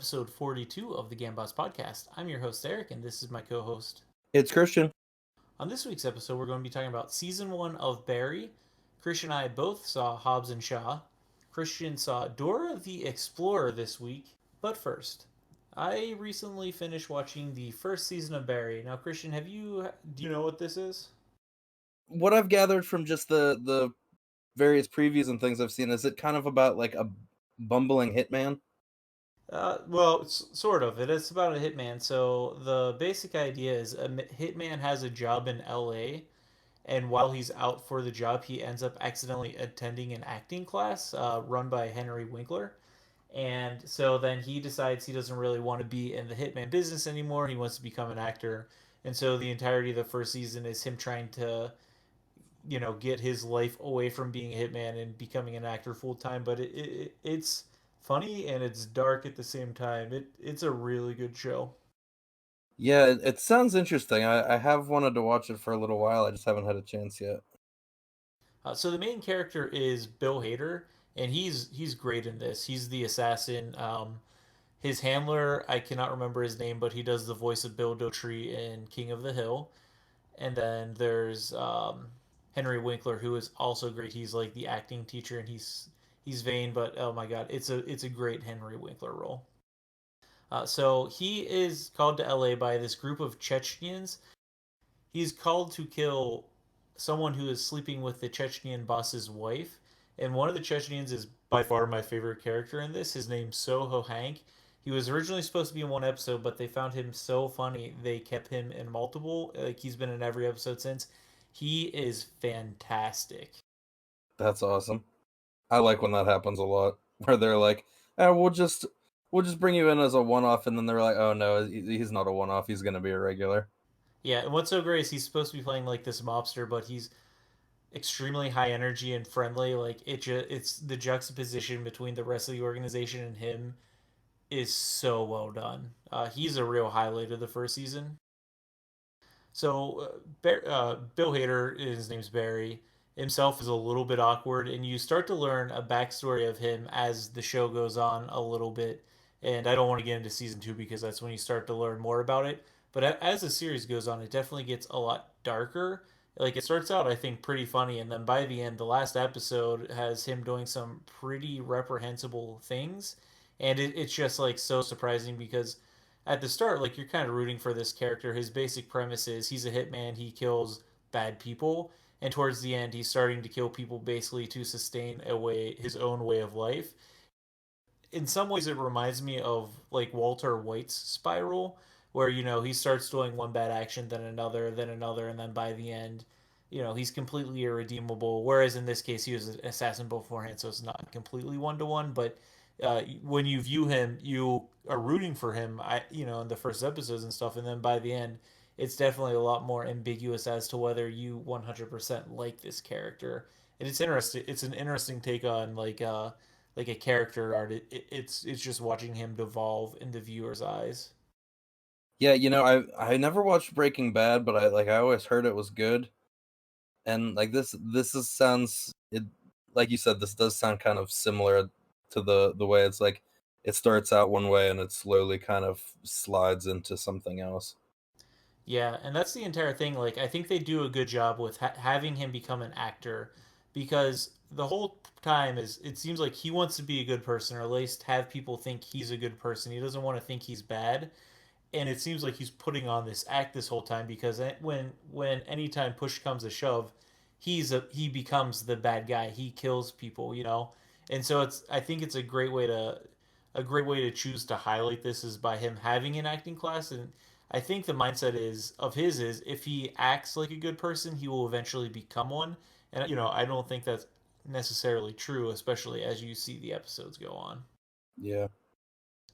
episode 42 of the Gambots podcast. I'm your host, Eric, and this is my co host. It's Christian. On this week's episode, we're going to be talking about season 1 of Barry. Christian and I both saw Hobbs and Shaw. Christian saw Dora the Explorer this week. But first, I recently finished watching the first season of Barry. Now, Christian, do you know what this is? What I've gathered from just the various previews and things I've seen is it kind of about like a bumbling hitman? Well, it's sort of. It is about a hitman. So the basic idea is a hitman has a job in LA, and while he's out for the job, he ends up accidentally attending an acting class run by Henry Winkler. And so then he decides he doesn't really want to be in the hitman business anymore. He wants to become an actor. And so the entirety of the first season is him trying to, get his life away from being a hitman and becoming an actor full time. But it's funny and it's dark at the same time. It's a really good show. Yeah, it sounds interesting. I have wanted to watch it for a little while. I just haven't had a chance yet. So the main character is Bill Hader, and he's great in this. He's the assassin. His handler, I cannot remember his name, but he does the voice of Bill Dotree in King of the Hill. And then there's Henry Winkler, who is also great. He's like the acting teacher, and he's vain, but oh my god, it's a great Henry Winkler role. So he is called to LA by this group of Chechens. He's called to kill someone who is sleeping with the Chechen boss's wife. And one of the Chechens is by far my favorite character in this. His name's Soho Hank. He was originally supposed to be in one episode, but they found him so funny they kept him in multiple. Like he's been in every episode since. He is fantastic. That's awesome. I like when that happens a lot, where they're like, we'll just bring you in as a one-off," and then they're like, "Oh no, he's not a one-off. He's gonna be a regular." Yeah, and what's so great is he's supposed to be playing like this mobster, but he's extremely high energy and friendly. Like it's the juxtaposition between the rest of the organization and him is so well done. He's a real highlight of the first season. So Bill Hader, his name's Barry, himself is a little bit awkward, and you start to learn a backstory of him as the show goes on a little bit. And I don't want to get into season 2 because that's when you start to learn more about it. But as the series goes on, it definitely gets a lot darker. Like it starts out, I think, pretty funny, and then by the end, the last episode has him doing some pretty reprehensible things, and it's just like so surprising because at the start, like you're kind of rooting for this character. His basic premise is he's a hitman, he kills bad people, and towards the end, he's starting to kill people basically to sustain his own way of life. In some ways, it reminds me of like Walter White's Spiral, where he starts doing one bad action, then another, and then by the end, he's completely irredeemable. Whereas in this case, he was an assassin beforehand, so it's not completely one to one, but when you view him, you are rooting for him. In the first episodes and stuff, and then by the end, it's definitely a lot more ambiguous as to whether you 100% like this character. And it's interesting. It's an interesting take on like a character art. It's just watching him devolve in the viewer's eyes. Yeah, I never watched Breaking Bad, but I always heard it was good, and like sounds it like you said, this does sound kind of similar to the way it's like it starts out one way and it slowly kind of slides into something else. Yeah, and that's the entire thing. Like, I think they do a good job with having him become an actor because the whole time is it seems like he wants to be a good person or at least have people think he's a good person. He doesn't want to think he's bad, and it seems like he's putting on this act this whole time because when anytime push comes to shove, he becomes the bad guy. He kills people. And so I think it's a great way to choose to highlight this is by him having an acting class. And I think the mindset is if he acts like a good person, he will eventually become one. And I don't think that's necessarily true, especially as you see the episodes go on. Yeah.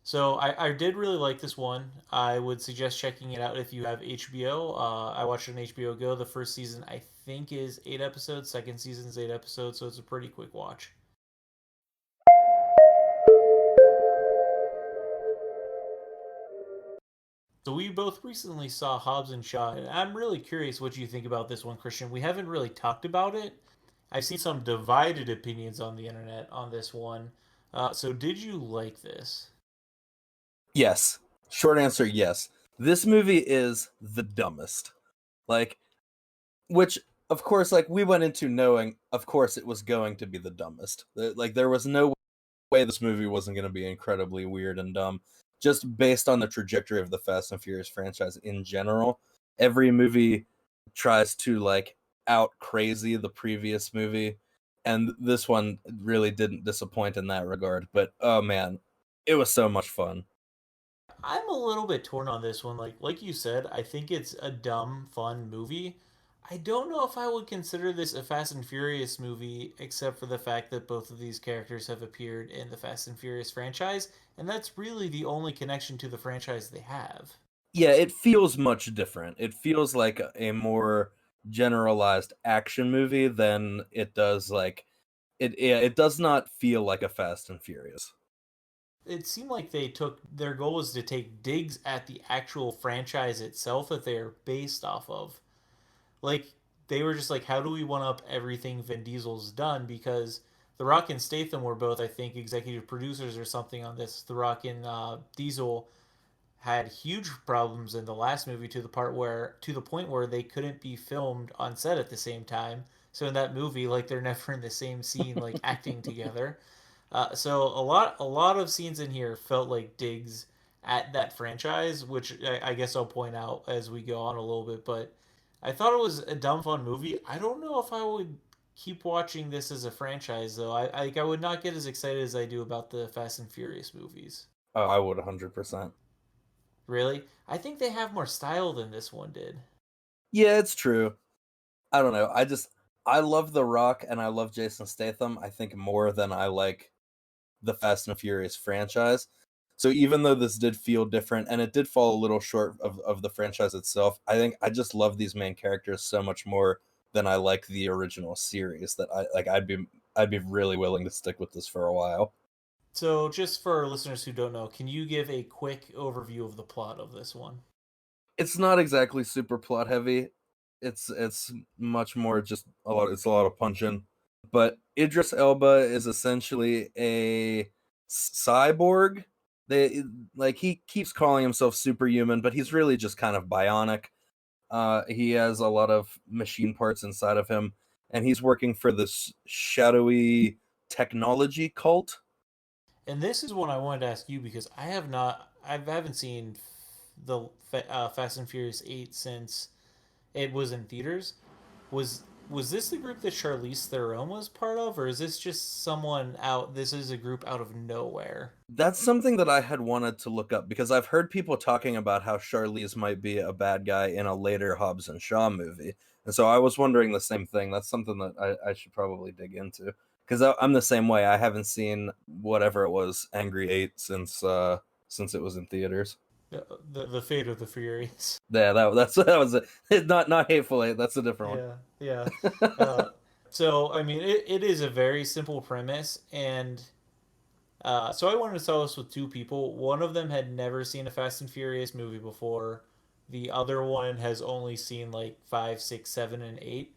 So I did really like this one. I would suggest checking it out if you have HBO. I watched it on HBO Go. The first season I think is 8 episodes. Second season is 8 episodes, so it's a pretty quick watch. So we both recently saw Hobbs and Shaw, and I'm really curious what you think about this one, Christian. We haven't really talked about it. I've seen some divided opinions on the internet on this one. So did you like this? Yes. Short answer, yes. This movie is the dumbest. Like, which, of course, like we went into knowing, of course, it was going to be the dumbest. Like, there was no way this movie wasn't going to be incredibly weird and dumb, just based on the trajectory of the Fast and Furious franchise in general. Every movie tries to like out crazy the previous movie, and this one really didn't disappoint in that regard. But oh man, it was so much fun. I'm a little bit torn on this one. Like you said, I think it's a dumb, fun movie. I don't know if I would consider this a Fast and Furious movie, except for the fact that both of these characters have appeared in the Fast and Furious franchise, and that's really the only connection to the franchise they have. Yeah, it feels much different. It feels like a more generalized action movie than it does like it. Yeah, it does not feel like a Fast and Furious. It seemed like they took their goal was to take digs at the actual franchise itself that they're based off of. Like they were just like, how do we one up everything Vin Diesel's done? Because The Rock and Statham were both, I think, executive producers or something on this. The Rock and Diesel had huge problems in the last movie to the point where they couldn't be filmed on set at the same time. So in that movie, like they're never in the same scene, like acting together. So a lot of scenes in here felt like digs at that franchise, which I guess I'll point out as we go on a little bit. But I thought it was a dumb fun movie. I don't know if I would keep watching this as a franchise though. I would not get as excited as I do about the Fast and Furious movies. Oh, I would 100%. Really, I think they have more style than this one did. Yeah, it's true. I don't know. I love The Rock and I love Jason Statham. I think more than I like the Fast and Furious franchise. So even though this did feel different and it did fall a little short of the franchise itself, I think I just love these main characters so much more than I like the original series that I'd be really willing to stick with this for a while. So, just for listeners who don't know, can you give a quick overview of the plot of this one? It's not exactly super plot heavy. It's much more just a lot of punching. But Idris Elba is essentially a cyborg. They like he keeps calling himself superhuman, but he's really just kind of bionic. He has a lot of machine parts inside of him, and he's working for this shadowy technology cult. And this is one I wanted to ask you because I haven't seen the Fast and Furious 8 since it was in theaters. Was was this the group that Charlize Theron was part of, or is this just someone out? This is a group out of nowhere. That's something that I had wanted to look up because I've heard people talking about how Charlize might be a bad guy in a later Hobbs and Shaw movie. And so I was wondering the same thing. That's something that I should probably dig into because I'm the same way. I haven't seen whatever it was, Angry Eight, since it was in theaters. The fate of the Furious. Yeah, that was it. Not Hateful Eight. That's a different Yeah, yeah. Uh, so I mean, it is a very simple premise, and so I wanted to tell this with two people. One of them had never seen a Fast and Furious movie before. The other one has only seen like five, six, seven, and eight.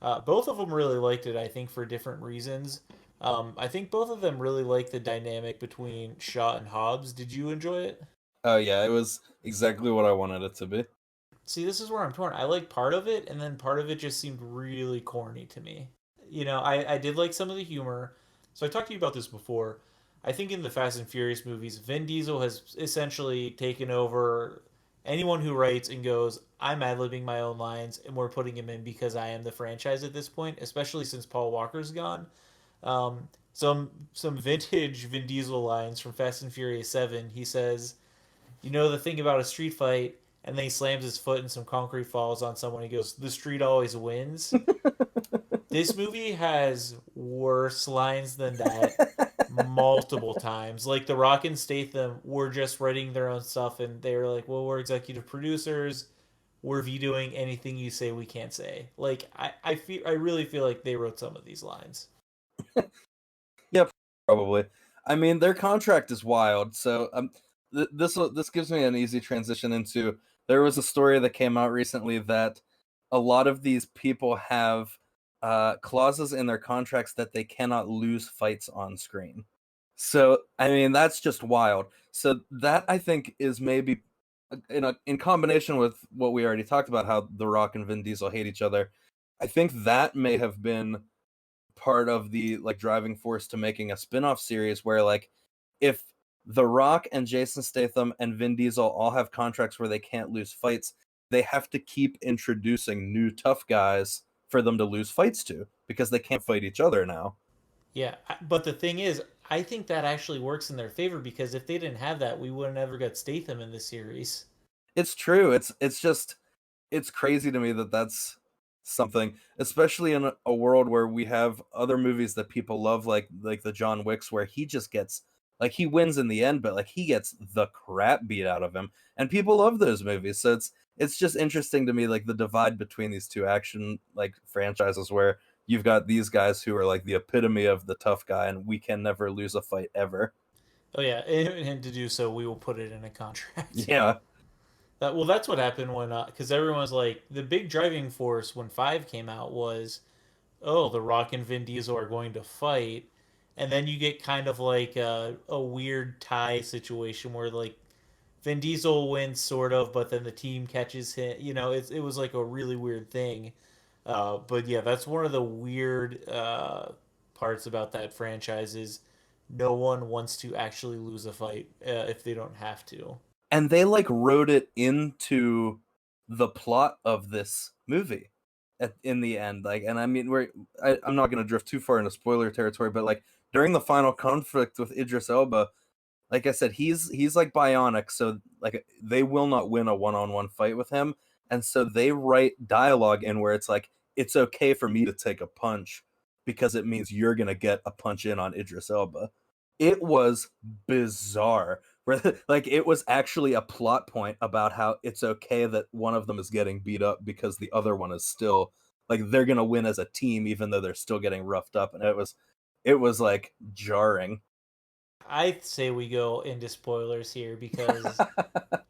Both of them really liked it, I think, for different reasons. I think both of them really liked the dynamic between Shaw and Hobbs. Did you enjoy it? Oh yeah, it was exactly what I wanted it to be. See, this is where I'm torn. I like part of it, and then part of it just seemed really corny to me. I did like some of the humor. So I talked to you about this before. I think in the Fast and Furious movies, Vin Diesel has essentially taken over anyone who writes and goes, I'm ad libbing my own lines, and we're putting him in because I am the franchise at this point, especially since Paul Walker's gone. Some vintage Vin Diesel lines from Fast and Furious 7. He says, you know the thing about a street fight, and then he slams his foot and some concrete falls on someone. He goes, the street always wins. This movie has worse lines than that multiple times. Like The Rock and Statham were just writing their own stuff, and they were like, "Well, we're executive producers. We're vetoing anything you say we can't say." Like I really feel like they wrote some of these lines. Yeah, probably. I mean, their contract is wild. So this gives me an easy transition into there was a story that came out recently that a lot of these people have clauses in their contracts that they cannot lose fights on screen. So, I mean, that's just wild. So that I think is maybe in combination with what we already talked about, how The Rock and Vin Diesel hate each other. I think that may have been part of the like driving force to making a spin-off series where like if The Rock and Jason Statham and Vin Diesel all have contracts where they can't lose fights, they have to keep introducing new tough guys for them to lose fights to because they can't fight each other now. Yeah, but the thing is, I think that actually works in their favor because if they didn't have that, we would have never got Statham in the series. It's true. It's just it's crazy to me that that's something, especially in a world where we have other movies that people love, like the John Wicks, where he just gets like he wins in the end, but like he gets the crap beat out of him, and people love those movies. So it's just interesting to me, like the divide between these two action like franchises, where you've got these guys who are like the epitome of the tough guy, and we can never lose a fight ever. Oh yeah, and to do so, we will put it in a contract. Yeah, That's what happened when because everyone's like the big driving force when Five came out was oh The Rock and Vin Diesel are going to fight, and then you get kind of like a weird tie situation where like Vin Diesel wins sort of, but then the team catches him. It was like a really weird thing. But yeah, that's one of the weird parts about that franchise is no one wants to actually lose a fight if they don't have to. and they like wrote it into the plot of this movie in the end, like, and I mean I'm not going to drift too far into spoiler territory, but like during the final conflict with Idris Elba, like I said, he's like bionic, so like they will not win a one-on-one fight with him, and so they write dialogue in where it's like it's okay for me to take a punch because it means you're gonna get a punch in on Idris Elba. It was bizarre. Where like it was actually a plot point about how it's okay that one of them is getting beat up because the other one is still like they're gonna win as a team even though they're still getting roughed up, and it was like jarring. I say we go into spoilers here because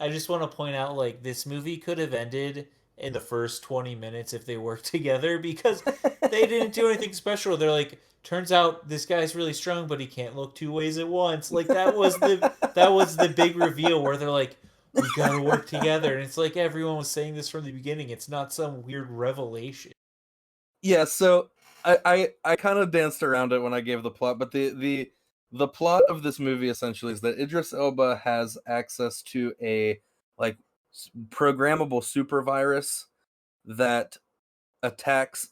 I just want to point out like this movie could have ended in the first 20 minutes if they worked together because they didn't do anything special. They're like, turns out this guy's really strong, but he can't look two ways at once. Like that was the big reveal where they're like, we gotta work together, and it's like everyone was saying this from the beginning. It's not some weird revelation. Yeah, so I kind of danced around it when I gave the plot, but the plot of this movie essentially is that Idris Elba has access to a like programmable super virus that attacks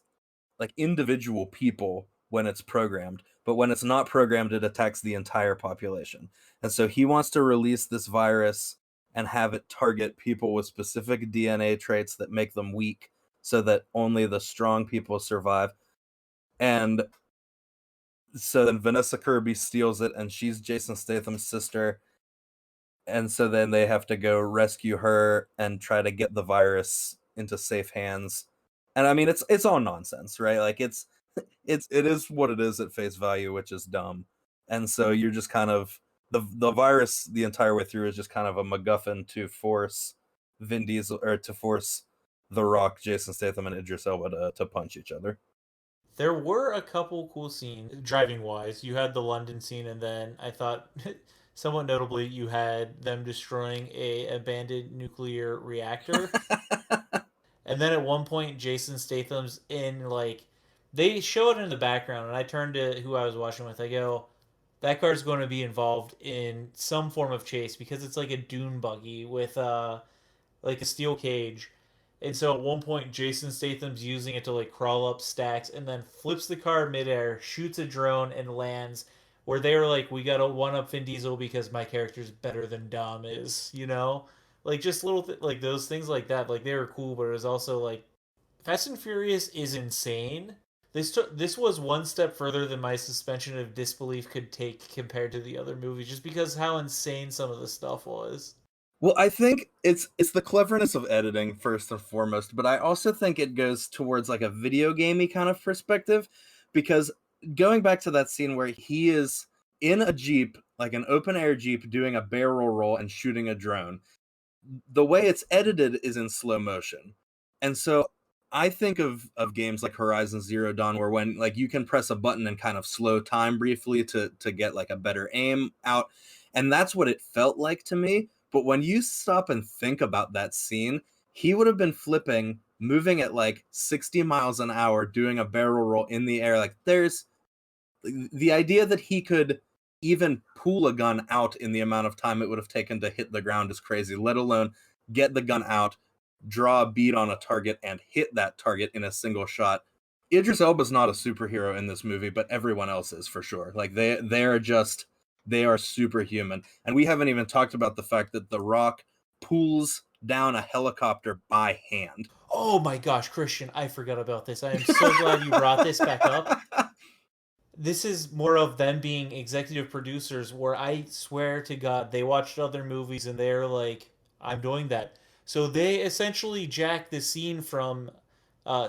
like individual people when it's programmed, but when it's not programmed, it attacks the entire population. And so he wants to release this virus and have it target people with specific DNA traits that make them weak so that only the strong people survive. And so then Vanessa Kirby steals it, and she's Jason Statham's sister. And so then they have to go rescue her and try to get the virus into safe hands. And I mean, it's all nonsense, right? Like it is what it is at face value, which is dumb. And so you're just kind of the virus the entire way through is just kind of a MacGuffin to force Vin Diesel or to force The Rock, Jason Statham, and Idris Elba to punch each other. There were a couple cool scenes driving wise. You had the London scene, and then I thought, somewhat notably, you had them destroying a abandoned nuclear reactor. And then at one point, Jason Statham's in like they show it in the background, and I turned to who I was watching with. I go, that car's going to be involved in some form of chase because it's like a dune buggy with like a steel cage. And so at one point, Jason Statham's using it to like crawl up stacks and then flips the car midair, shoots a drone, and lands. Where they were like, we got to one up Vin Diesel because my character's better than Dom is. Like just little like those things like that. Like they were cool, but it was also like Fast and Furious is insane. This was one step further than my suspension of disbelief could take compared to the other movies, just because how insane some of the stuff was. Well, I think it's the cleverness of editing first and foremost, but I also think it goes towards like a video gamey kind of perspective because going back to that scene where he is in a Jeep, like an open air Jeep doing a barrel roll and shooting a drone, the way it's edited is in slow motion. And so I think of games like Horizon Zero Dawn, where when like you can press a button and kind of slow time briefly to get like a better aim out, and that's what it felt like to me. But when you stop and think about that scene, he would have been flipping, moving at like 60 miles an hour, doing a barrel roll in the air. Like there's the idea that he could even pull a gun out in the amount of time it would have taken to hit the ground is crazy, let alone get the gun out, draw a bead on a target, and hit that target in a single shot. Idris Elba's not a superhero in this movie, but everyone else is for sure. Like they are superhuman. And we haven't even talked about the fact that The Rock pulls down a helicopter by hand. Oh my gosh, Christian, I forgot about this. I am so glad you brought this back up. This is more of them being executive producers where I swear to God they watched other movies and they're like, I'm doing that. So they essentially jack the scene from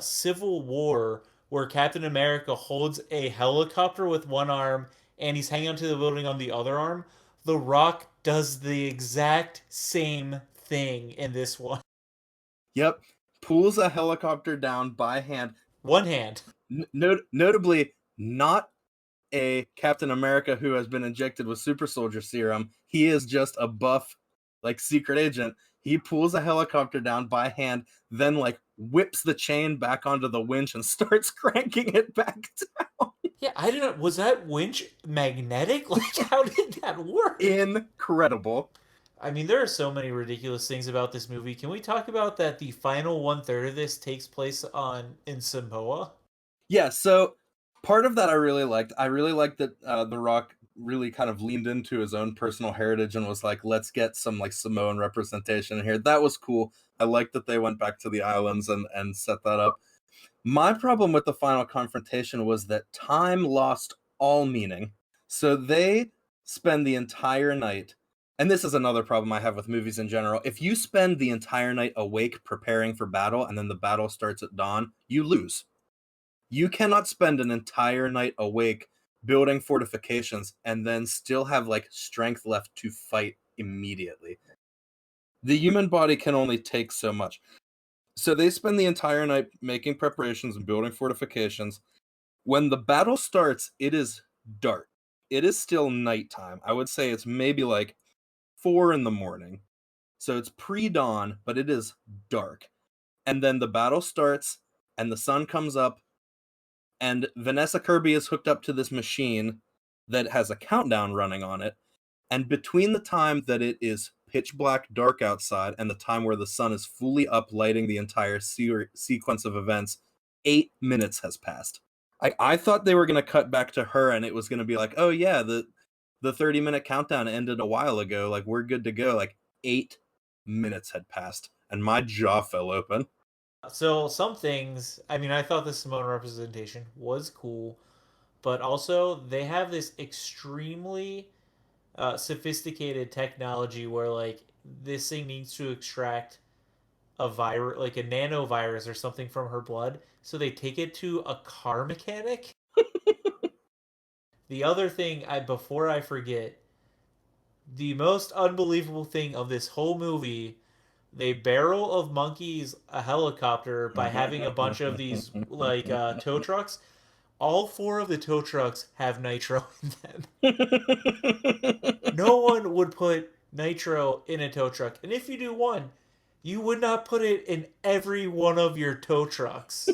Civil War where Captain America holds a helicopter with one arm and he's hanging onto the building on the other arm. The Rock does the exact same thing in this one. Yep. Pulls a helicopter down by hand. One hand. Notably, not a Captain America who has been injected with super soldier serum. He is just a buff, like, secret agent. He pulls a helicopter down by hand, then like whips the chain back onto the winch and starts cranking it back down. Yeah, I didn't. Was that winch magnetic? Like, how did that work? Incredible. I mean, there are so many ridiculous things about this movie. Can we talk about that? The final one third of this takes place on in Samoa. Yeah, so part of that I really liked. I really liked that The Rock really kind of leaned into his own personal heritage and was like, let's get some like Samoan representation here. That was cool. I liked that they went back to the islands and set that up. My problem with the final confrontation was that time lost all meaning. So they spend the entire night, and this is another problem I have with movies in general. If you spend the entire night awake preparing for battle and then the battle starts at dawn, you lose. You cannot spend an entire night awake building fortifications and then still have like strength left to fight immediately. The human body can only take so much. So they spend the entire night making preparations and building fortifications. When the battle starts, it is dark. It is still nighttime. I would say it's maybe like 4 in the morning. So it's pre-dawn, but it is dark. And then the battle starts and the sun comes up and Vanessa Kirby is hooked up to this machine that has a countdown running on it. And between the time that it is pitch black dark outside and the time where the sun is fully up lighting the entire sequence of events, 8 minutes has passed. I thought they were going to cut back to her and it was going to be like, oh yeah, the 30-minute countdown ended a while ago. Like, we're good to go. Like, 8 minutes had passed and my jaw fell open. So some things, I mean, I thought the Samoan representation was cool, but also they have this extremely sophisticated technology where like this thing needs to extract a virus, like a nanovirus or something from her blood. So they take it to a car mechanic. The other thing, I before I forget, the most unbelievable thing of this whole movie, they barrel of monkeys a helicopter by having a bunch of these like tow trucks. All 4 of the tow trucks have nitro in them. No one would put nitro in a tow truck, and if you do one, you would not put it in every one of your tow trucks.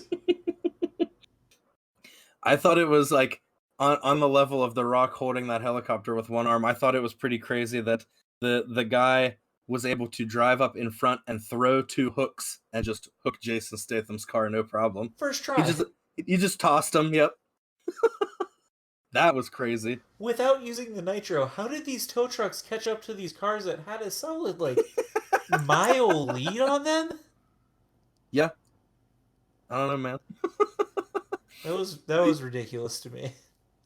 I thought it was like on the level of The Rock holding that helicopter with one arm. I thought it was pretty crazy that the guy was able to drive up in front and throw 2 hooks and just hook Jason Statham's car, no problem. First try. He just tossed him. Yep. That was crazy. Without using the nitro, how did these tow trucks catch up to these cars that had a solid like mile lead on them? Yeah. I don't know, man. That was ridiculous to me.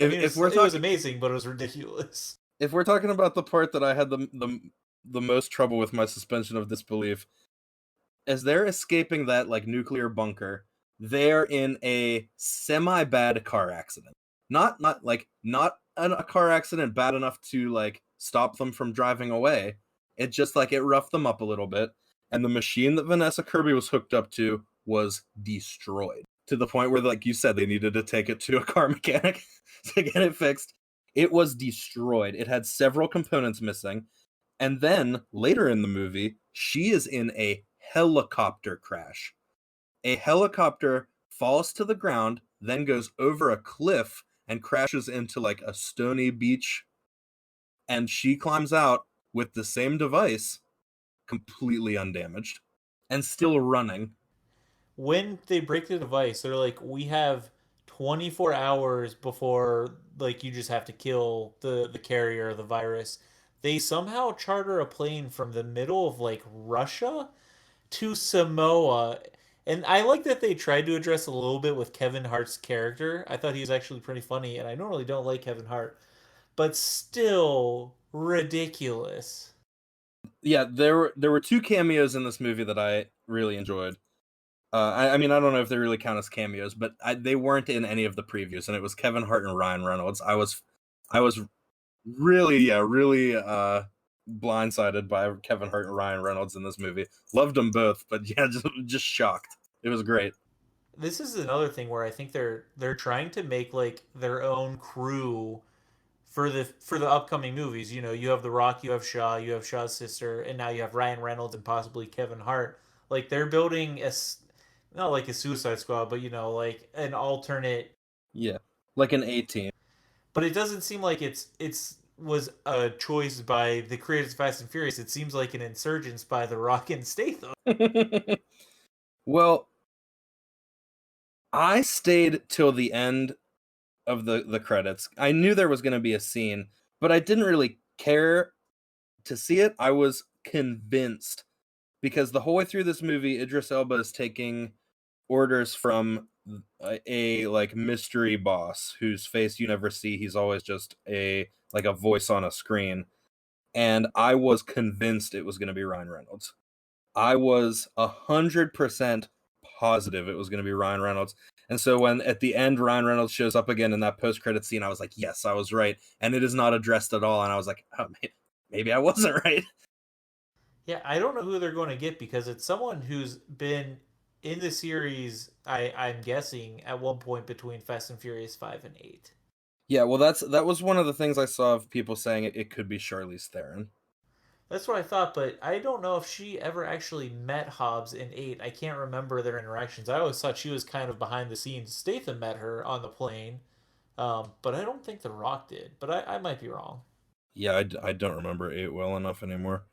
I mean, it was amazing, but it was ridiculous. If we're talking about the part that I had the most trouble with my suspension of disbelief, as they're escaping that like nuclear bunker, they're in a semi-bad car accident. Not a car accident bad enough to like stop them from driving away. It just like it roughed them up a little bit, and the machine that Vanessa Kirby was hooked up to was destroyed to the point where, like you said, they needed to take it to a car mechanic to get it fixed. It was destroyed. It had several components missing. And then later in the movie, she is in a helicopter crash. A helicopter falls to the ground, then goes over a cliff and crashes into like a stony beach. And she climbs out with the same device, completely undamaged and still running. When they break the device, they're like, we have 24 hours before like you just have to kill the carrier of the virus. They somehow charter a plane from the middle of like Russia to Samoa. And I like that they tried to address a little bit with Kevin Hart's character. I thought he was actually pretty funny, and I normally don't like Kevin Hart, but still ridiculous. Yeah, there were two cameos in this movie that I really enjoyed. I mean, I don't know if they really count as cameos, but they weren't in any of the previews, and it was Kevin Hart and Ryan Reynolds. I was really, yeah, really blindsided by Kevin Hart and Ryan Reynolds in this movie. Loved them both, but yeah, just shocked. It was great. This is another thing where I think they're trying to make like their own crew for the upcoming movies. You know, you have The Rock, you have Shaw's sister, and now you have Ryan Reynolds and possibly Kevin Hart. Like they're building not like a Suicide Squad, but you know, like an alternate. Yeah, like an 18. But it doesn't seem like it's was a choice by the creators of Fast and Furious. It seems like an insurgence by The Rock and Statham. Well, I stayed till the end of the credits. I knew there was going to be a scene, but I didn't really care to see it. I was convinced because the whole way through this movie, Idris Elba is taking orders from a like mystery boss whose face you never see. He's always just a like a voice on a screen, and I was convinced it was going to be Ryan Reynolds. I was 100% positive it was going to be Ryan Reynolds. And so when at the end Ryan Reynolds shows up again in that post-credit scene, I was like, yes, I was right. And it is not addressed at all. And I was like, oh, maybe I wasn't right. Yeah, I don't know who they're going to get because it's someone who's been in the series. I'm guessing at one point between Fast and Furious 5 and 8. Yeah, well, that was one of the things I saw of people saying it could be Charlize Theron. That's what I thought, but I don't know if she ever actually met Hobbs in 8. I can't remember their interactions. I always thought she was kind of behind the scenes. Statham met her on the plane, but I don't think The Rock did. But I might be wrong. Yeah, I don't remember it well enough anymore.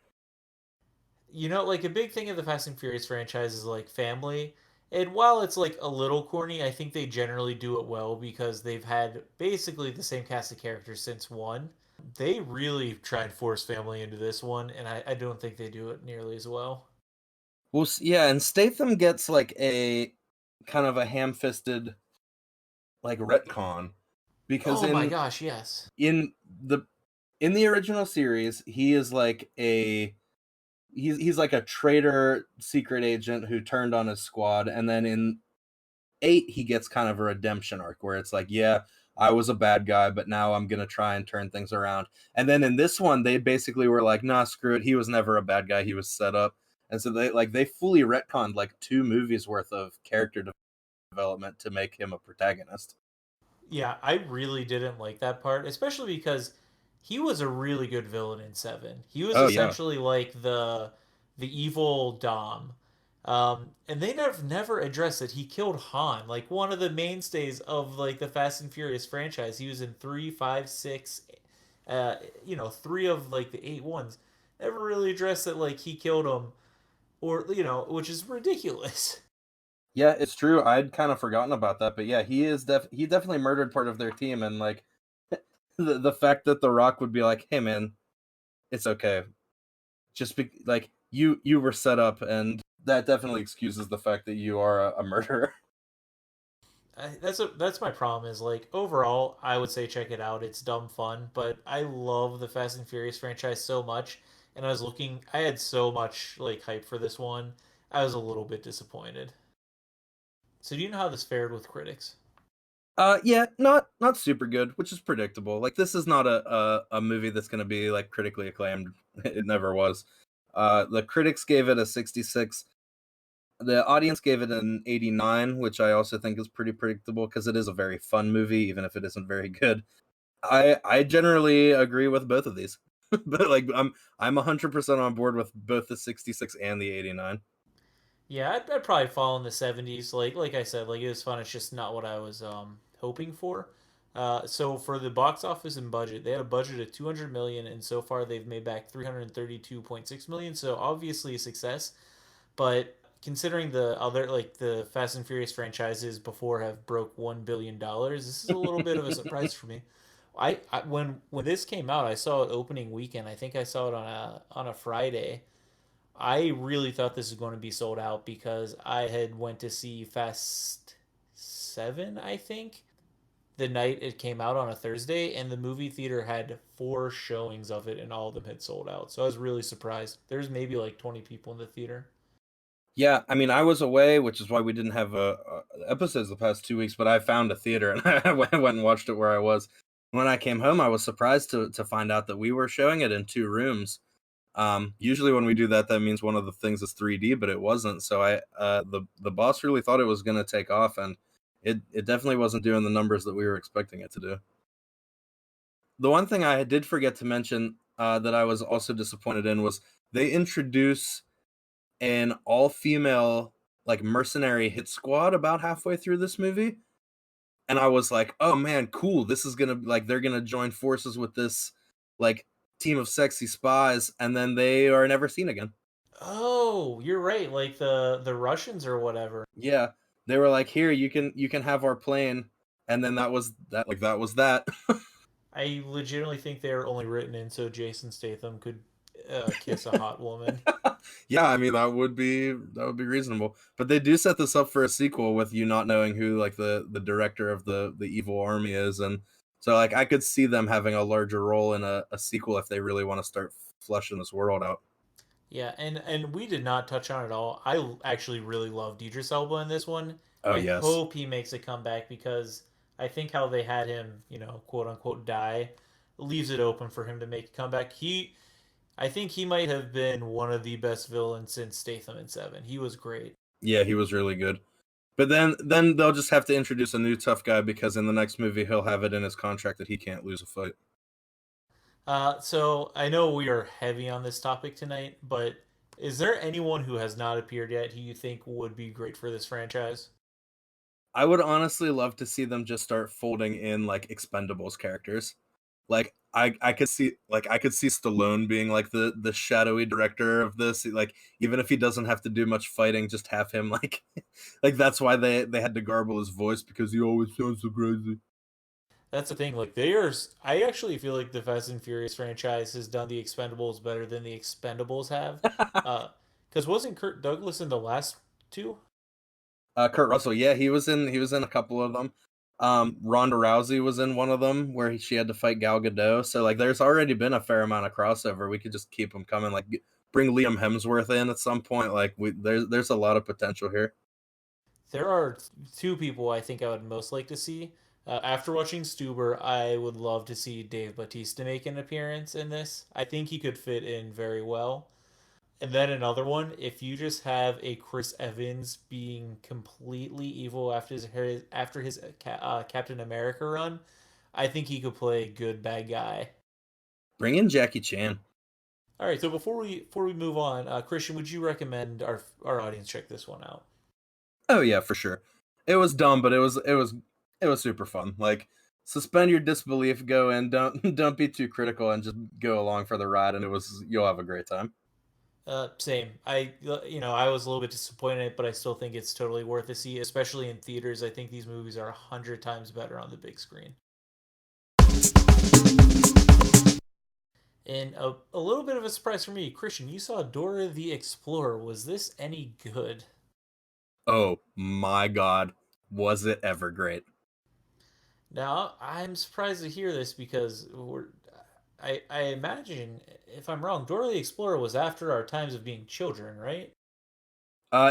You know, like a big thing of the Fast and Furious franchise is like family. And while it's like a little corny, I think they generally do it well because they've had basically the same cast of characters since one. They really try and force family into this one, and I don't think they do it nearly as well. Well, yeah, and Statham gets like a kind of a ham-fisted like retcon because Oh my gosh, yes. in the in the original series, he is like he's like a traitor secret agent who turned on his squad, and then in 8 he gets kind of a redemption arc where it's like, yeah, I was a bad guy, but now I'm gonna try and turn things around. And then in this one, they basically were like, nah, screw it, he was never a bad guy, he was set up. And so they fully retconned like 2 movies worth of character development to make him a protagonist. Yeah, I really didn't like that part, especially because he was a really good villain in 7. He was Oh yeah. essentially like the evil Dom. And they never addressed that he killed Han, like one of the mainstays of like the Fast and Furious franchise. He was in 3, 5, 6, you know, 3 of like the 8 ones. Never really addressed that like he killed him, or you know, which is ridiculous. Yeah, it's true. I'd kind of forgotten about that, but yeah, he definitely murdered part of their team, and like the fact that The Rock would be like, "Hey man, it's okay. Just be like you were set up," and that definitely excuses the fact that you are a murderer. That's my problem is like overall I would say check it out. It's dumb fun, but I love the Fast and Furious franchise so much, and I had so much like hype for this one. I was a little bit disappointed. So do you know how this fared with critics? Yeah, not super good, which is predictable. Like this is not a movie that's going to be like critically acclaimed. It never was. The critics gave it a 66. The audience gave it an 89, which I also think is pretty predictable because it is a very fun movie, even if it isn't very good. I generally agree with both of these, but like I'm 100% on board with both the 66 and the 89. Yeah, I'd probably fall in the 70s. Like I said, like it was fun. It's just not what I was hoping for. So for the box office and budget, they had a budget of 200 million, and so far they've made back 332.6 million. So obviously a success. But considering the other like the Fast and Furious franchises before have broke $1 billion, this is a little bit of a surprise for me. When this came out, I saw it opening weekend. I think I saw it on a Friday. I really thought this was going to be sold out because I had went to see Fast 7, I think, the night it came out on a Thursday, and the movie theater had 4 showings of it, and all of them had sold out. So I was really surprised. There's maybe like 20 people in the theater. Yeah, I mean, I was away, which is why we didn't have episodes the past 2 weeks. But I found a theater and I went and watched it where I was. When I came home, I was surprised to find out that we were showing it in 2 rooms. Usually when we do that, that means one of the things is 3D, but it wasn't. So the boss really thought it was going to take off, and it definitely wasn't doing the numbers that we were expecting it to do. The one thing I did forget to mention that I was also disappointed in was they introduce an all-female like mercenary hit squad about halfway through this movie, and I was like, "Oh man, cool! This is gonna like they're gonna join forces with this like team of sexy spies," and then they are never seen again. Oh, you're right. Like the Russians or whatever. Yeah, they were like, "Here, you can have our plane," and then that was that. Like that was that. I legitimately think they are only written in so Jason Statham could kiss a hot woman. Yeah, I mean that would be reasonable. But they do set this up for a sequel with you not knowing who like the director of the evil army is, and so like I could see them having a larger role in a sequel if they really want to start fleshing this world out. Yeah, and we did not touch on it all. I actually really love Idris Elba in this one. Oh I yes. hope he makes a comeback because I think how they had him, quote unquote, die, leaves it open for him to make a comeback. I think he might have been one of the best villains since Statham in Seven. He was great. Yeah, he was really good. But then they'll just have to introduce a new tough guy because in the next movie he'll have it in his contract that he can't lose a fight. So I know we are heavy on this topic tonight, but is there anyone who has not appeared yet who you think would be great for this franchise? I would honestly love to see them just start folding in like Expendables characters. Like I could see Stallone being like the shadowy director of this. Like even if he doesn't have to do much fighting, just have him like like that's why they had to garble his voice because he always sounds so crazy. That's the thing. Like they are. I actually feel like the Fast and Furious franchise has done the Expendables better than the Expendables have. Because wasn't Kurt Douglas in the last two? Kurt Russell, yeah, he was in a couple of them. Ronda Rousey was in one of them where she had to fight Gal Gadot. So like, there's already been a fair amount of crossover. We could just keep them coming. Like, bring Liam Hemsworth in at some point. Like, there's a lot of potential here. There are two people I think I would most like to see. After watching Stuber, I would love to see Dave Bautista make an appearance in this. I think he could fit in very well. And then another one, if you just have a Chris Evans being completely evil after his Captain America run, I think he could play a good bad guy. Bring in Jackie Chan. All right, so before we move on, Christian, would you recommend our audience check this one out? Oh yeah, for sure. It was dumb, but it was super fun. Like, suspend your disbelief, go in, don't don't be too critical, and just go along for the ride. And you'll have a great time. Same. I was a little bit disappointed, but I still think it's totally worth a see, especially in theaters. I think these movies are 100 times better on the big screen. And a little bit of a surprise for me, Christian, you saw Dora the Explorer. Was this any good? Oh my god, was it ever great? Now, I'm surprised to hear this because I imagine, if I'm wrong, Dora the Explorer was after our times of being children, right?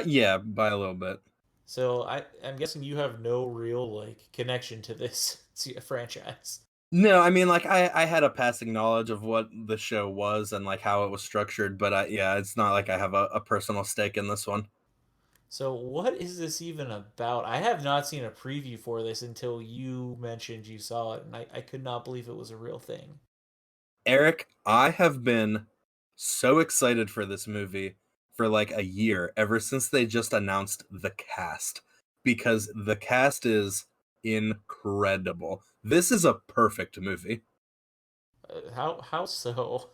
Yeah, by a little bit. So I'm guessing you have no real like connection to this franchise. No, I mean, like I had a passing knowledge of what the show was and like how it was structured, but yeah, it's not like I have a personal stake in this one. So, what is this even about? I have not seen a preview for this until you mentioned you saw it, and I could not believe it was a real thing. Eric, I have been so excited for this movie for like a year, ever since they just announced the cast, because the cast is incredible. This is a perfect movie. How so?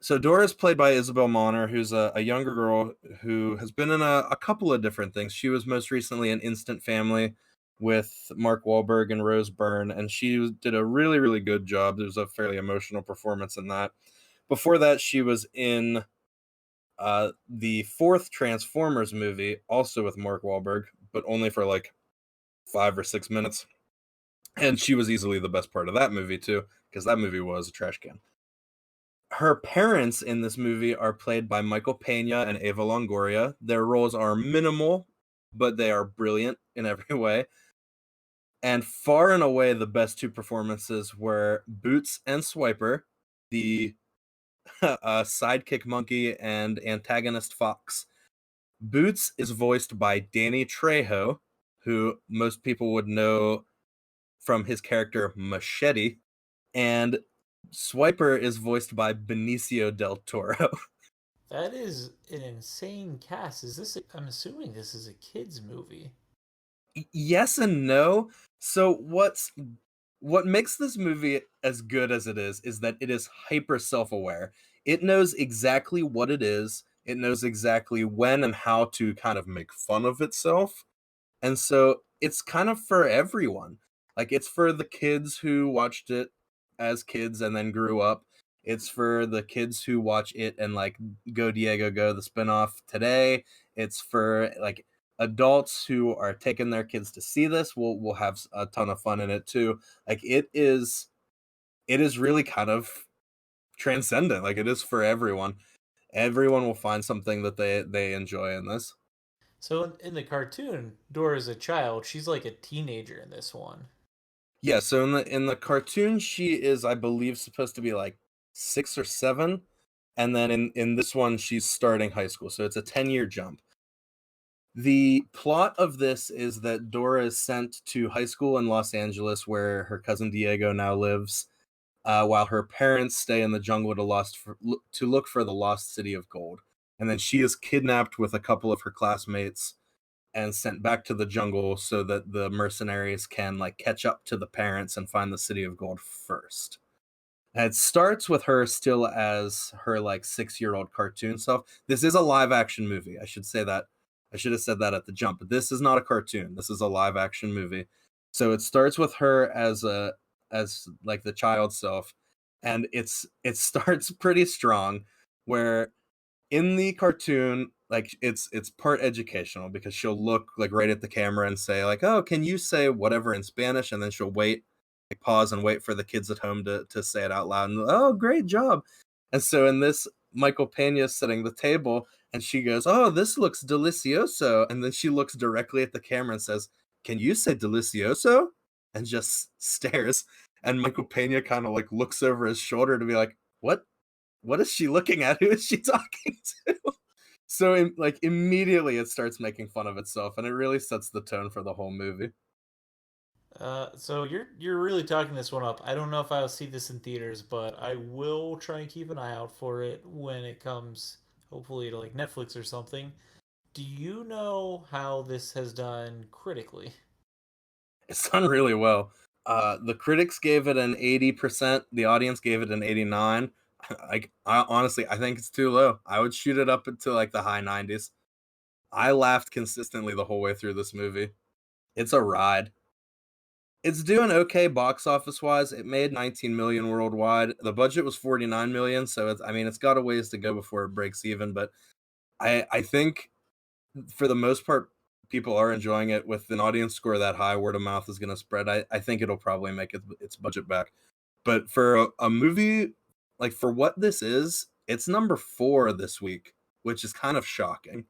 So Dora is played by Isabel Moner, who's a younger girl who has been in a couple of different things. She was most recently in Instant Family with Mark Wahlberg and Rose Byrne, and she did a really, really good job. There was a fairly emotional performance in that. Before that, she was in the fourth Transformers movie, also with Mark Wahlberg, but only for like 5 or 6 minutes. And she was easily the best part of that movie, too, because that movie was a trash can. Her parents in this movie are played by Michael Pena and Ava Longoria. Their roles are minimal, but they are brilliant in every way. And far and away, the best two performances were Boots and Swiper, the sidekick monkey and antagonist fox. Boots is voiced by Danny Trejo, who most people would know from his character Machete, and Swiper is voiced by Benicio del Toro. That is an insane cast. I'm assuming this is a kids movie. Yes and no. So what makes this movie as good as it is that it is hyper self-aware. It knows exactly what it is. It knows exactly when and how to kind of make fun of itself. And so it's kind of for everyone. Like it's for the kids who watched it as kids and then grew up. It's for the kids who watch it and like Go Diego Go the spinoff today. It's for like adults who are taking their kids to see this. We'll have a ton of fun in it too. Like it is really kind of transcendent. Like it is for everyone. Everyone will find something that they enjoy in this. So in the cartoon, Dora's a child. She's like a teenager in this one. Yeah, so in the cartoon, she is, I believe, supposed to be like 6 or 7, and then in this one, she's starting high school, so it's a 10-year jump. The plot of this is that Dora is sent to high school in Los Angeles, where her cousin Diego now lives, while her parents stay in the jungle to look for the lost city of gold. And then she is kidnapped with a couple of her classmates and sent back to the jungle so that the mercenaries can like catch up to the parents and find the city of gold first. And it starts with her still as her like 6-year old cartoon self. This is a live action movie. I should say that. I should have said that at the jump. But this is not a cartoon. This is a live action movie. So it starts with her as like the child self, and it starts pretty strong, where in the cartoon, like it's part educational because she'll look like right at the camera and say like, "Oh, can you say whatever in Spanish?" And then she'll wait, like pause and wait for the kids at home to say it out loud. And oh, great job! And so in this, Michael Pena is setting the table, and she goes, "Oh, this looks delicioso." And then she looks directly at the camera and says, "Can you say delicioso?" And just stares. And Michael Pena kind of like looks over his shoulder to be like, what is she looking at? Who is she talking to? So like immediately it starts making fun of itself, and it really sets the tone for the whole movie. So you're really talking this one up. I don't know if I'll see this in theaters, but I will try and keep an eye out for it when it comes, hopefully to like Netflix or something. Do you know how this has done critically? It's done really well. The critics gave it an 80%. The audience gave it an 89. Like honestly, I think it's too low. I would shoot it up into like the high 90s. I laughed consistently the whole way through this movie. It's a ride. It's doing okay box office wise. It made 19 million worldwide. The budget was 49 million, so it's got a ways to go before it breaks even, but I think for the most part people are enjoying it. With an audience score that high, word of mouth is going to spread. I think it'll probably make its budget back. But for a movie, like for what this is, it's number 4 this week, which is kind of shocking.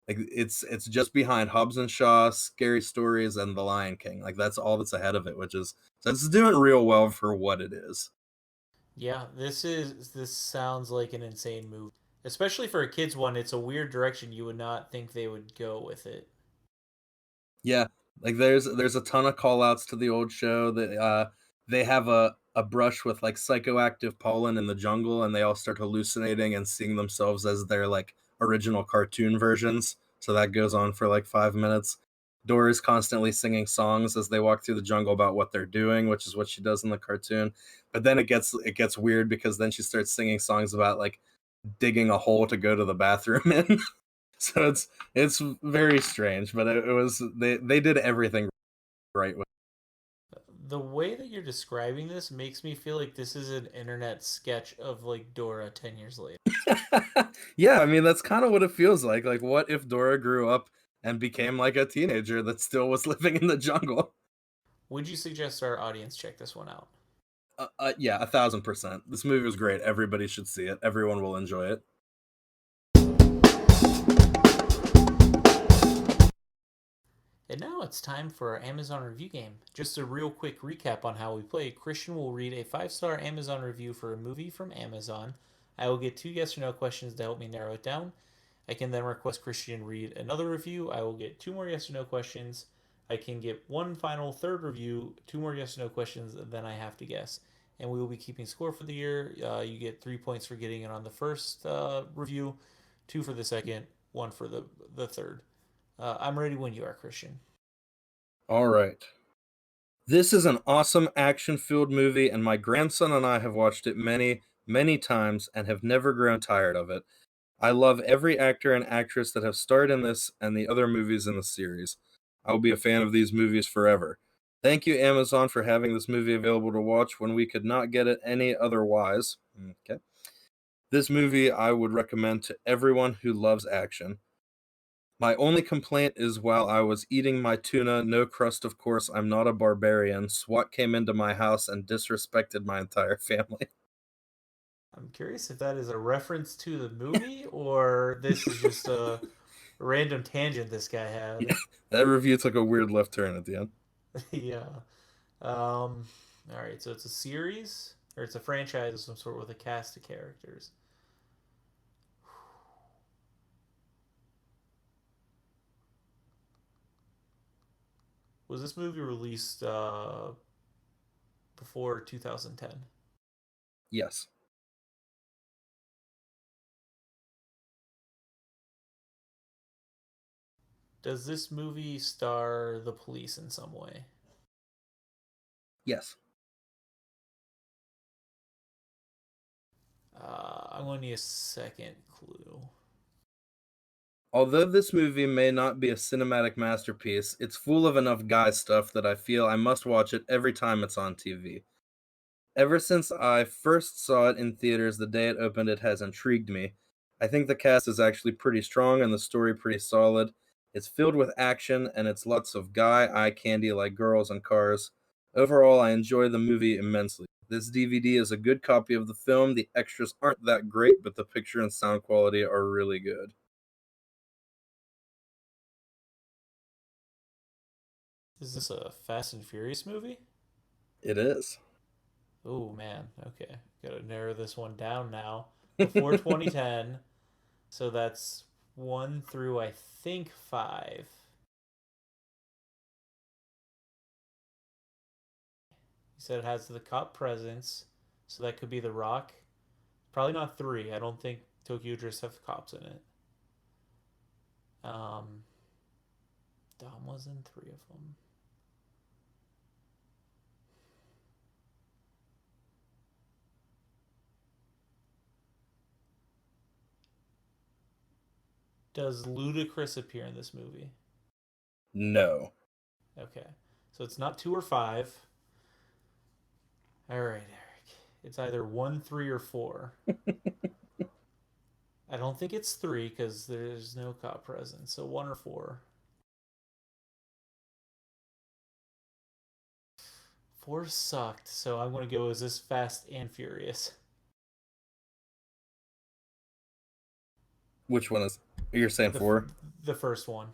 Like it's just behind Hobbs and Shaw, Scary Stories, and The Lion King. Like that's all that's ahead of it, which is so it's doing real well for what it is. Yeah, this sounds like an insane movie, Especially for a kids one, it's a weird direction you would not think they would go with it. Yeah, like there's a ton of call outs to the old show that they have a brush with like psychoactive pollen in the jungle and they all start hallucinating and seeing themselves as their like original cartoon versions. So that goes on for like 5 minutes. Dora's constantly singing songs as they walk through the jungle about what they're doing, which is what she does in the cartoon. But then it gets weird because then she starts singing songs about like digging a hole to go to the bathroom in. So it's very strange, but it was they did everything right with. The way that you're describing this makes me feel like this is an internet sketch of like Dora 10 years later. Yeah, I mean that's kind of what it feels like. Like, what if Dora grew up and became like a teenager that still was living in the jungle? Would you suggest our audience check this one out? Yeah, 1,000%. This movie was great. Everybody should see it. Everyone will enjoy it. And now it's time for our Amazon review game. Just a real quick recap on how we play. Christian will read a 5-star Amazon review for a movie from Amazon. I will get 2 yes or no questions to help me narrow it down. I can then request Christian read another review. I will get 2 more yes or no questions. I can get one final third review, 2 more yes or no questions, and then I have to guess. And we will be keeping score for the year. You get 3 points for getting it on the first review, two for the second, one for the third. I'm ready when you are, Christian. All right. This is an awesome action-filled movie, and my grandson and I have watched it many, many times and have never grown tired of it. I love every actor and actress that have starred in this and the other movies in the series. I will be a fan of these movies forever. Thank you, Amazon, for having this movie available to watch when we could not get it any otherwise. Okay. This movie I would recommend to everyone who loves action. My only complaint is while I was eating my tuna, no crust, of course, I'm not a barbarian, SWAT came into my house and disrespected my entire family. I'm curious if that is a reference to the movie or this is just a random tangent this guy Yeah, had. that review took a weird left turn at the end. Yeah. All right, so it's a series or it's a franchise of some sort with a cast of characters. Was this movie released before 2010? Yes. Does this movie star the police in some way? Yes. I'm going to need a second clue. Although this movie may not be a cinematic masterpiece, it's full of enough guy stuff that I feel I must watch it every time it's on TV. Ever since I first saw it in theaters the day it opened, it has intrigued me. I think the cast is actually pretty strong and the story pretty solid. It's filled with action and it's lots of guy eye candy like girls and cars. Overall, I enjoy the movie immensely. This DVD is a good copy of the film. The extras aren't that great, but the picture and sound quality are really good. Is this a Fast and Furious movie? It is. Oh man, okay. Gotta narrow this one down now. Before 2010, so that's one through I think five. He said it has the cop presence, so that could be The Rock. Probably not three. I don't think Tokyo Drift have cops in it. Um, Dom was in three of them. Does Ludacris appear in this movie? No. Okay, so it's not two or five. All right, Eric. It's either one, three, or four. I don't think it's three because there's no cop presence. So one or four. Four sucked, so I'm going to go as this Fast and Furious. Which one is you're saying The four? the first one.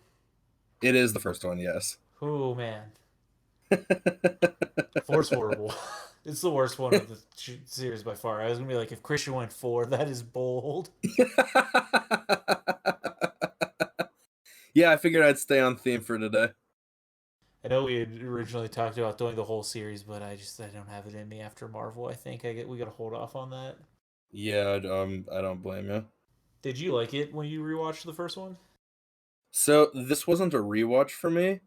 It is the first one, yes. Oh man, four's horrible. It's the worst one of the series by far. I was gonna be like, if Christian went 4, that is bold. Yeah, I figured I'd stay on theme for today. I know we had originally talked about doing the whole series, but I don't have it in me after Marvel. I think we got to hold off on that. Yeah, I don't blame you. Did you like it when you rewatched the first one? So this wasn't a rewatch for me.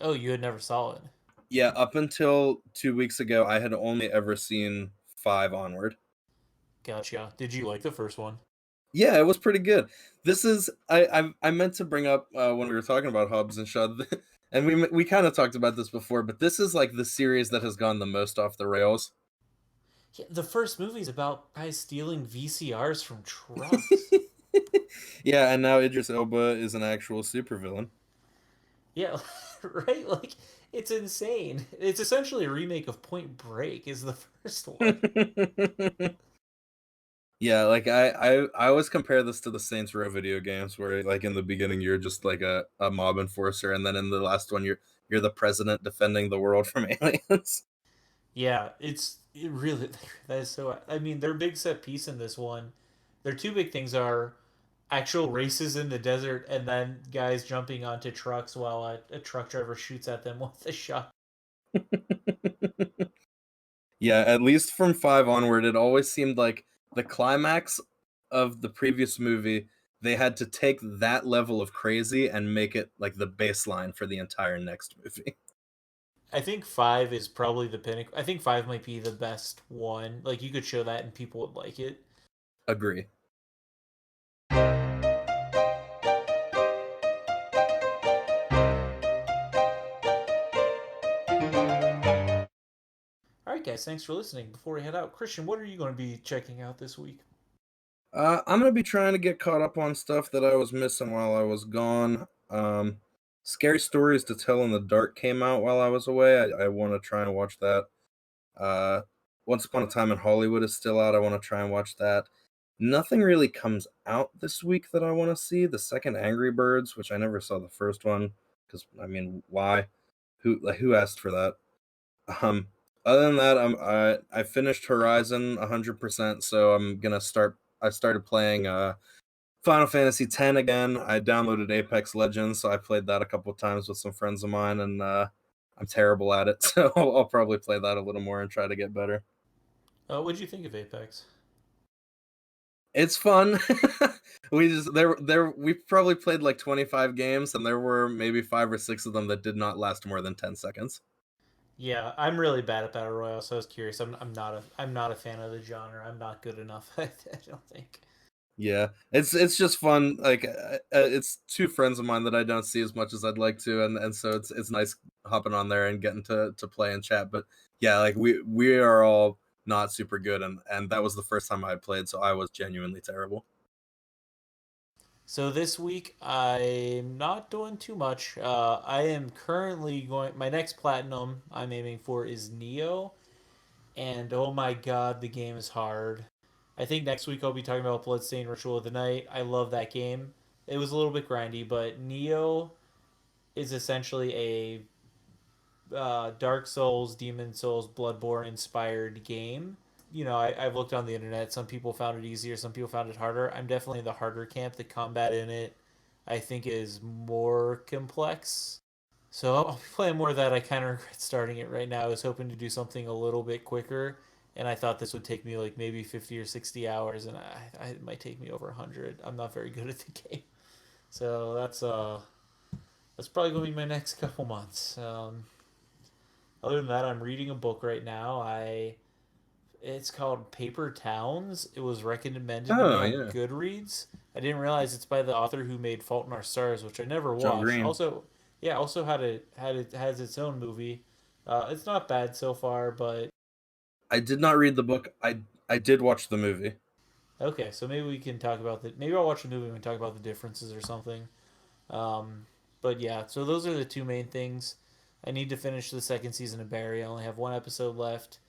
Oh, you had never saw it. Yeah, up until 2 weeks ago, I had only ever seen five onward. Gotcha. Did you like the first one? Yeah, it was pretty good. This is I meant to bring up when we were talking about Hobbs and Shaw, and we kind of talked about this before, but this is like the series that has gone the most off the rails. Yeah, the first movie is about guys stealing VCRs from trucks. Yeah, and now Idris Elba is an actual supervillain. Yeah, right? Like, it's insane. It's essentially a remake of Point Break, is the first one. Yeah, like I always compare this to the Saints Row video games, where like in the beginning you're just like a mob enforcer, and then in the last one you're the president defending the world from aliens. Yeah, it really that is so. I mean, their big set piece in this one, their two big things are actual races in the desert, and then guys jumping onto trucks while a truck driver shoots at them with a shot. Yeah, at least from five onward, it always seemed like the climax of the previous movie, they had to take that level of crazy and make it like the baseline for the entire next movie. I think 5 is probably the pinnacle. I think 5 might be the best one. Like, you could show that and people would like it. Agree. All right, guys, thanks for listening. Before we head out, Christian, what are you going to be checking out this week? I'm gonna be trying to get caught up on stuff that I was missing while I was gone. Scary Stories to Tell in the Dark came out while I was away. I want to try and watch that. Uh, Once Upon a Time in Hollywood is still out. I want to try and watch that. Nothing really comes out this week that I want to see. The second Angry Birds, which I never saw the first one, because I mean, why? Who asked for that? Um, Other than that, I finished Horizon 100%, so I'm gonna start. I started playing Final Fantasy X again. I downloaded Apex Legends, so I played that a couple of times with some friends of mine, and I'm terrible at it, so I'll probably play that a little more and try to get better. What'd you think of Apex? It's fun. We just there we probably played like 25 games, and there were maybe 5 or 6 of them that did not last more than 10 seconds. Yeah, I'm really bad at battle royale, so I was curious. I'm not a fan of the genre. I'm not good enough. I don't think. Yeah, it's just fun. Like it's two friends of mine that I don't see as much as I'd like to, and so it's nice hopping on there and getting to play and chat. But yeah, like we are all not super good, and that was the first time I played, so I was genuinely terrible. So this week I'm not doing too much. I am currently going. My next platinum I'm aiming for is Neo, and oh my god, the game is hard. I think next week I'll be talking about Bloodstained Ritual of the Night. I love that game. It was a little bit grindy, but Neo is essentially a Dark Souls, Demon Souls, Bloodborne inspired game. You know, I've looked on the internet. Some people found it easier, some people found it harder. I'm definitely in the harder camp. The combat in it, I think, is more complex. So I'll be playing more of that. I kind of regret starting it right now. I was hoping to do something a little bit quicker, and I thought this would take me like maybe 50 or 60 hours, and it might take me over 100. I'm not very good at the game. So that's probably going to be my next couple months. Other than that, I'm reading a book right now. I It's called Paper Towns. It was recommended to me Oh on yeah, Goodreads. I didn't realize it's by the author who made Fault in Our Stars, which I never John watched. Green. Also, yeah, also had it has its own movie. It's not bad so far, but I did not read the book. I did watch the movie. okay. So maybe we can talk about the. Maybe I'll watch the movie and we can talk about the differences or something. Um, but yeah, so those are the two main things. I need to finish the second season of Barry. I only have one episode left.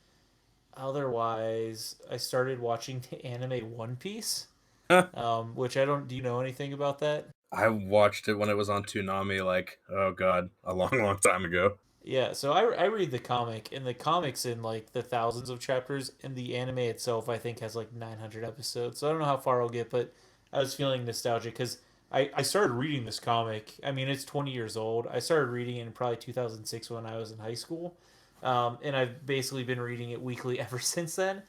Otherwise, I started watching the anime One Piece, which I don't. Do you know anything about that? I watched it when it was on Toonami, like oh god, a long, long time ago. Yeah, so I read the comic, and the comic's in like the thousands of chapters, and the anime itself I think has like 900 episodes. So I don't know how far I'll get, but I was feeling nostalgic because I started reading this comic. I mean, it's 20 years old. I started reading it in probably 2006 when I was in high school, and I've basically been reading it weekly ever since then.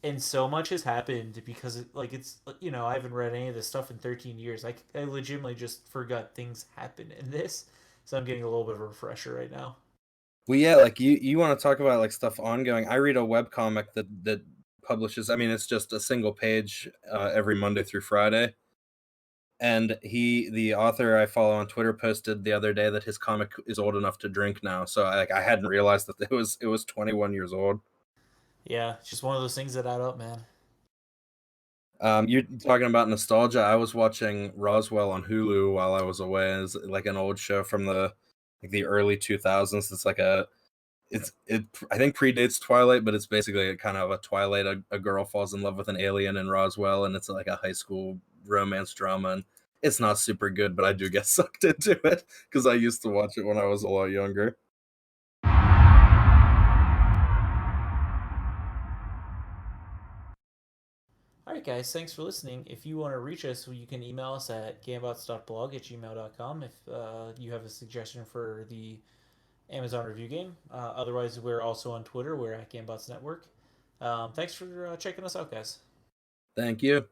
And so much has happened because it's I haven't read any of this stuff in 13 years. I legitimately just forgot things happened in this, so I'm getting a little bit of a refresher right now. Well, yeah, like you want to talk about like stuff ongoing. I read a web comic that publishes. I mean, it's just a single page every Monday through Friday. And the author I follow on Twitter posted the other day that his comic is old enough to drink now. So I hadn't realized that it was 21 years old. Yeah, it's just one of those things that add up, man. You're talking about nostalgia. I was watching Roswell on Hulu while I was away. It's like an old show from the early 2000s. It I think predates Twilight, but it's basically a kind of a Twilight. A girl falls in love with an alien in Roswell, and it's like a high school romance drama. And it's not super good, but I do get sucked into it because I used to watch it when I was a lot younger. All right, guys, thanks for listening. If you want to reach us, you can email us at gambots.blog@gmail.com if you have a suggestion for the Amazon review game. Otherwise, we're also on Twitter. We're at Gambots Network. Thanks for checking us out, guys. Thank you.